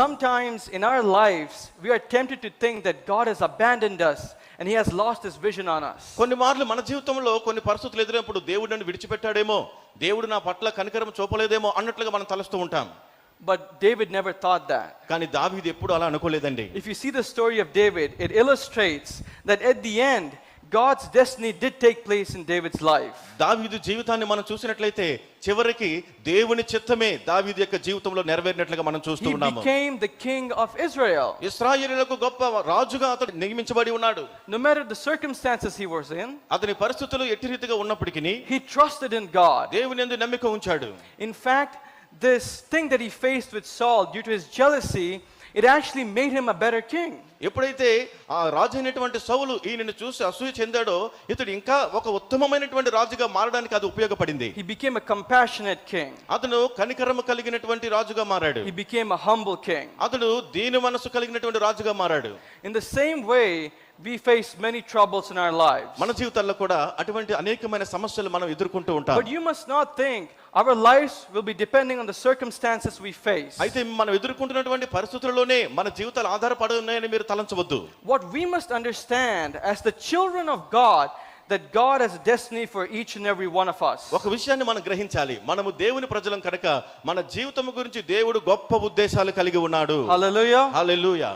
Sometimes in our lives, we are tempted to think that God has abandoned us and He has lost His vision on us. కొన్ని మార్లు మన జీవితంలో కొన్ని పరిస్థితులు ఎదురైనప్పుడు దేవుడు నన్ను విడిచిపెట్టాడేమో, దేవుడు నా పట్ల కనికరం చూపలేదేమో అన్నట్లుగా మనం తలస్తూ ఉంటాం. But David never thought that. కానీ దావీదు ఎప్పుడు అలా అనుకోలేదండి. If you see the story of David, it illustrates that at the end, God's destiny did take place in David's life. దావీదు జీవితాన్ని మనం చూసినట్లయితే చివరికి దేవుని చిత్తమే దావీదు యొక్క జీవితంలో నెరవేరినట్లుగా మనం చూస్తూ ఉన్నాము. He became the king of Israel. ఇశ్రాయేలులకు గొప్ప రాజుగా అతడు నియమించబడి ఉన్నాడు. No matter the circumstances he was in, అతని పరిస్థితులు ఎట్టి రీతిగా ఉన్నప్పటికీ he trusted in God. దేవుని యందు నమ్మిక ఉంచాడు. In fact, this thing that he faced with Saul due to his jealousy, it actually made him a better king. ఎప్పుడైతే ఆ రాజు అయినటువంటి సౌలు ఈయనను చూసి అసూయ చెందాడో, ఇతడు ఇంకా ఒక ఉత్తమమైనటువంటి రాజుగా మారడానికి అది ఉపయోగపడింది. He became a compassionate king. అతను కనికరము కలిగినటువంటి రాజుగా మారాడు. He became a humble king. అతడు దీన మనసు కలిగినటువంటి రాజుగా మారాడు. In the same way, we face many troubles in our lives. మన జీవితాల్లో కూడా అటువంటి అనేకమైన సమస్యలు మనం ఎదుర్కొంటూ ఉంటాం. But you must not think our lives will be depending on the circumstances we face. అయితే మనం ఎదుర్కొంటున్నటువంటి పరిస్థితుల్లోనే మన జీవితాలు ఆధారపడి ఉన్నాయని మీరు తలంచవద్దు. What we must understand as the children of God, that God has a destiny for each and every one of us. ఒక విషయాన్ని మనం గ్రహించాలి. మనము దేవుని ప్రజలం కనుక మన జీవితం గురించి దేవుడు గొప్ప ఉద్దేశాలు కలిగి ఉన్నాడు. Hallelujah. హల్లెలూయా.